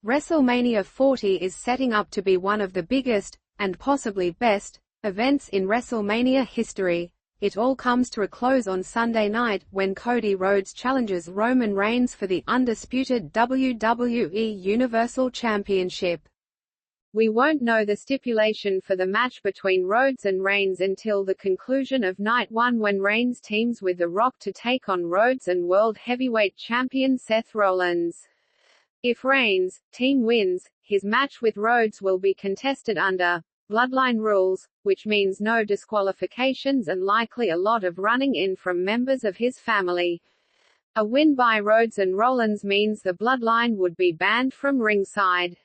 WrestleMania 40 is setting up to be one of the biggest, and possibly best, events in WrestleMania history. It all comes to a close on Sunday night, when Cody Rhodes challenges Roman Reigns for the undisputed WWE Universal Championship. We won't know the stipulation for the match between Rhodes and Reigns until the conclusion of Night 1, when Reigns teams with The Rock to take on Rhodes and World Heavyweight Champion Seth Rollins. If Reigns' team wins, his match with Rhodes will be contested under Bloodline rules, which means no disqualifications and likely a lot of running in from members of his family. A win by Rhodes and Rollins means the Bloodline would be banned from ringside.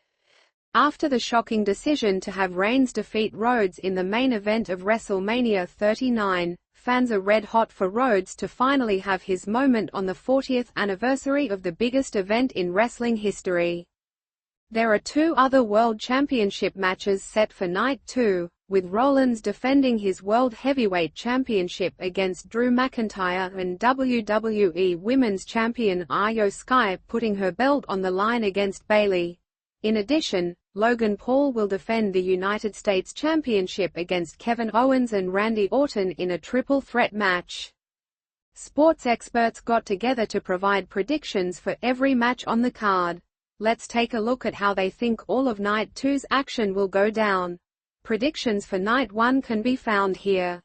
After the shocking decision to have Reigns defeat Rhodes in the main event of WrestleMania 39, fans are red-hot for Rhodes to finally have his moment on the 40th anniversary of the biggest event in wrestling history. There are two other World Championship matches set for Night 2, with Rollins defending his World Heavyweight Championship against Drew McIntyre and WWE Women's Champion Io Sky putting her belt on the line against Bayley. In addition, Logan Paul will defend the United States Championship against Kevin Owens and Randy Orton in a triple threat match. Sports experts got together to provide predictions for every match on the card. Let's take a look at how they think all of Night 2's action will go down. Predictions for Night 1 can be found here.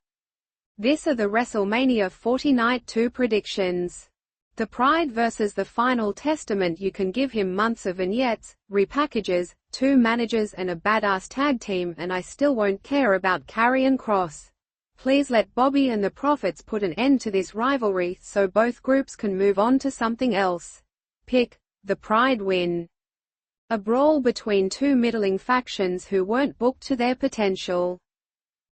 These are the WrestleMania 40 Night 2 predictions. The Pride versus the Final Testament. You can give him months of vignettes, repackages, 2 managers and a badass tag team, and I still won't care about Karrion Kross. Please let Bobby and the Prophets put an end to this rivalry so both groups can move on to something else. Pick the Pride win. A brawl between two middling factions who weren't booked to their potential.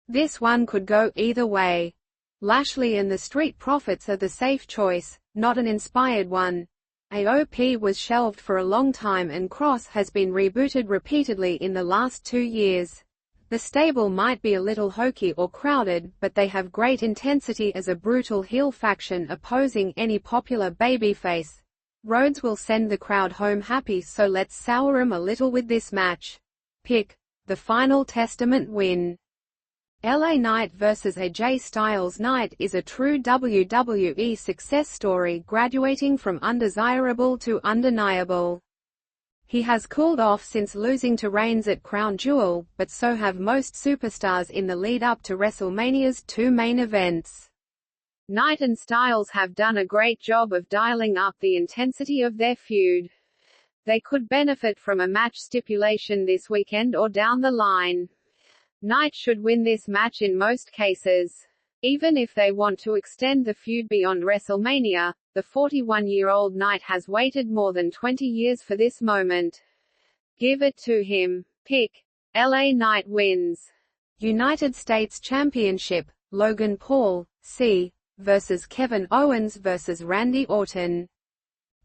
This one could go either way. Lashley and the Street Profits are the safe choice, not an inspired one. AOP was shelved for a long time and Kross has been rebooted repeatedly in the last 2 years. The stable might be a little hokey or crowded, but they have great intensity as a brutal heel faction opposing any popular babyface. Rhodes will send the crowd home happy, so let's sour 'em a little with this match. Pick the Final Testament win. LA Knight vs AJ Styles. Knight is a true WWE success story, graduating from undesirable to undeniable. He has cooled off since losing to Reigns at Crown Jewel, but so have most superstars in the lead-up to WrestleMania's 2 main events. Knight and Styles have done a great job of dialing up the intensity of their feud. They could benefit from a match stipulation this weekend or down the line. Knight should win this match in most cases. Even if they want to extend the feud beyond WrestleMania, the 41-year-old Knight has waited more than 20 years for this moment. Give it to him. Pick LA Knight wins. United States Championship. Logan Paul, C. versus Kevin Owens versus Randy Orton.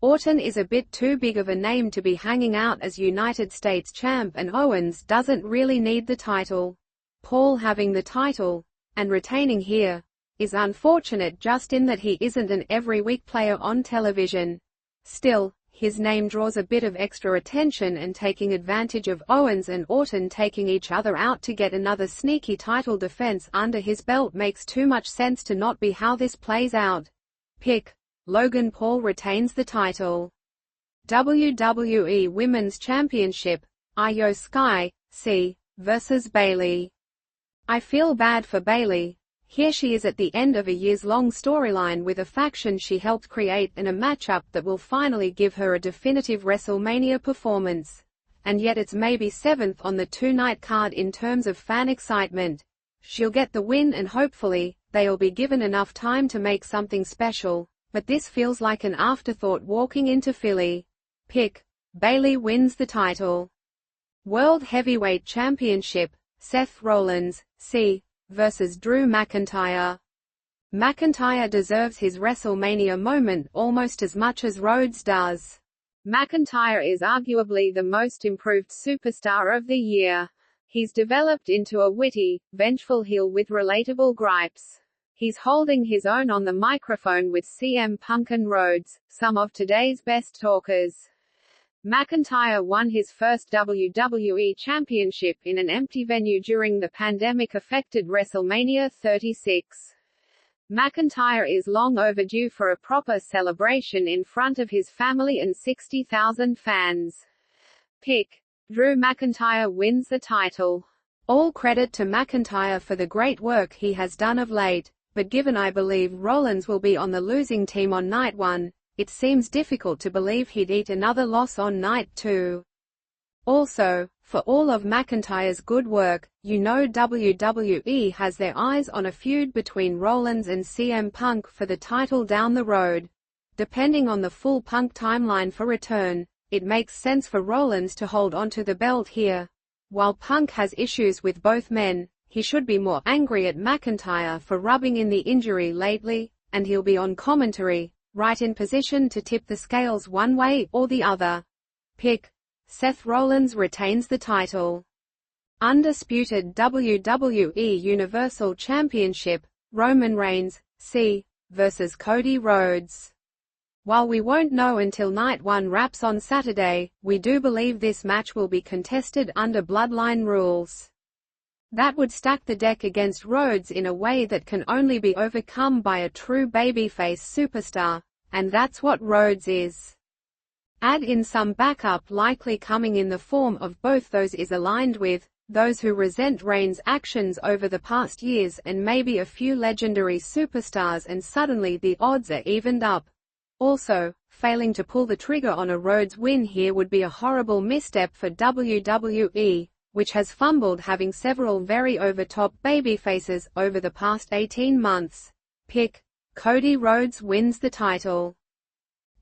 Orton is a bit too big of a name to be hanging out as United States champ, and Owens doesn't really need the title. Paul having the title, and retaining here, is unfortunate just in that he isn't an every-week player on television. Still, his name draws a bit of extra attention, and taking advantage of Owens and Orton taking each other out to get another sneaky title defense under his belt makes too much sense to not be how this plays out. Pick Logan Paul retains the title. WWE Women's Championship. Io Sky, C. versus Bayley. I feel bad for Bayley. Here she is at the end of a years-long storyline with a faction she helped create and a matchup that will finally give her a definitive WrestleMania performance. And yet it's maybe 7th on the 2-night card in terms of fan excitement. She'll get the win and hopefully, they'll be given enough time to make something special, but this feels like an afterthought walking into Philly. Pick Bayley wins the title. World Heavyweight Championship. Seth Rollins, C. versus Drew McIntyre. McIntyre deserves his WrestleMania moment almost as much as Rhodes does. McIntyre is arguably the most improved superstar of the year. He's developed into a witty, vengeful heel with relatable gripes. He's holding his own on the microphone with CM Punk and Rhodes, some of today's best talkers. McIntyre won his first WWE Championship in an empty venue during the pandemic-affected WrestleMania 36. McIntyre is long overdue for a proper celebration in front of his family and 60,000 fans. Pick. Drew McIntyre wins the title. All credit to McIntyre for the great work he has done of late, but given I believe Rollins will be on the losing team on night 1, it seems difficult to believe he'd eat another loss on night 2. Also, for all of McIntyre's good work, you know WWE has their eyes on a feud between Rollins and CM Punk for the title down the road. Depending on the full Punk timeline for return, it makes sense for Rollins to hold onto the belt here. While Punk has issues with both men, he should be more angry at McIntyre for rubbing in the injury lately, and he'll be on commentary, right in position to tip the scales one way or the other. Pick. Seth Rollins retains the title. Undisputed WWE Universal Championship, Roman Reigns, C. vs. Cody Rhodes. While we won't know until night 1 wraps on Saturday, we do believe this match will be contested under Bloodline rules. That would stack the deck against Rhodes in a way that can only be overcome by a true babyface superstar, and that's what Rhodes is. Add in some backup likely coming in the form of both those is aligned with, those who resent Reigns' actions over the past years and maybe a few legendary superstars and suddenly the odds are evened up. Also, failing to pull the trigger on a Rhodes win here would be a horrible misstep for WWE, which has fumbled having several very over-top babyfaces over the past 18 months. Pick. Cody Rhodes wins the title.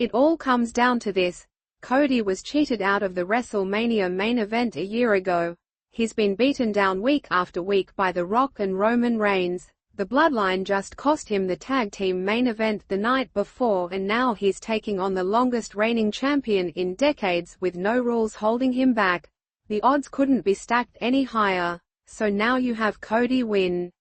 It all comes down to this. Cody was cheated out of the WrestleMania main event a year ago. He's been beaten down week after week by The Rock and Roman Reigns. The Bloodline just cost him the tag team main event the night before and now he's taking on the longest reigning champion in decades with no rules holding him back. The odds couldn't be stacked any higher, so now you have Cody win.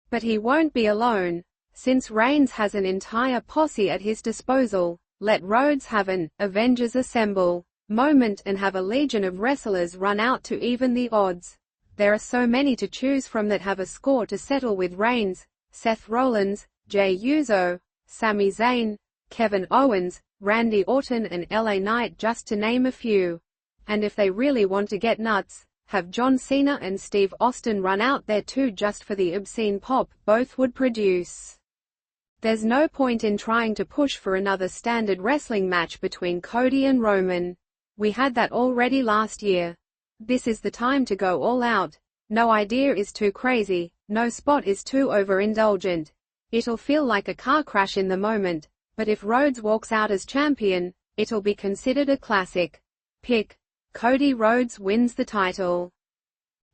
But he won't be alone. Since Reigns has an entire posse at his disposal, let Rhodes have an Avengers Assemble moment and have a legion of wrestlers run out to even the odds. There are so many to choose from that have a score to settle with Reigns, Seth Rollins, Jey Uso, Sami Zayn, Kevin Owens, Randy Orton and LA Knight just to name a few. And if they really want to get nuts, have John Cena and Steve Austin run out there too just for the obscene pop both would produce. There's no point in trying to push for another standard wrestling match between Cody and Roman. We had that already last year. This is the time to go all out. No idea is too crazy, no spot is too overindulgent. It'll feel like a car crash in the moment, but if Rhodes walks out as champion, it'll be considered a classic. Pick. Cody Rhodes wins the title.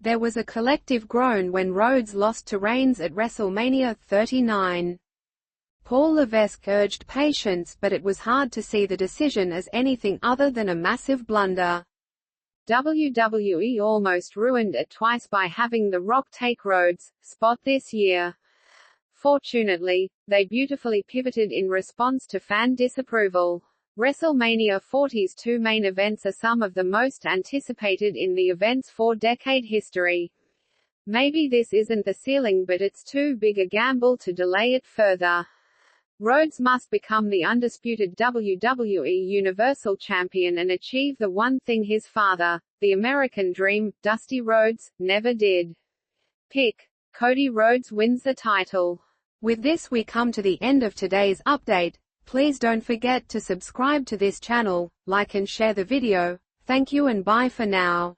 There was a collective groan when Rhodes lost to Reigns at WrestleMania 39. Paul Levesque urged patience but it was hard to see the decision as anything other than a massive blunder. WWE almost ruined it twice by having The Rock take Rhodes' spot this year. Fortunately, they beautifully pivoted in response to fan disapproval. WrestleMania 40's 2 main events are some of the most anticipated in the event's 4-decade history. Maybe this isn't the ceiling but it's too big a gamble to delay it further. Rhodes must become the undisputed WWE Universal Champion and achieve the one thing his father, the American Dream, Dusty Rhodes, never did. Pick. Cody Rhodes wins the title. With this we come to the end of today's update. Please don't forget to subscribe to this channel, like and share the video. Thank you and bye for now.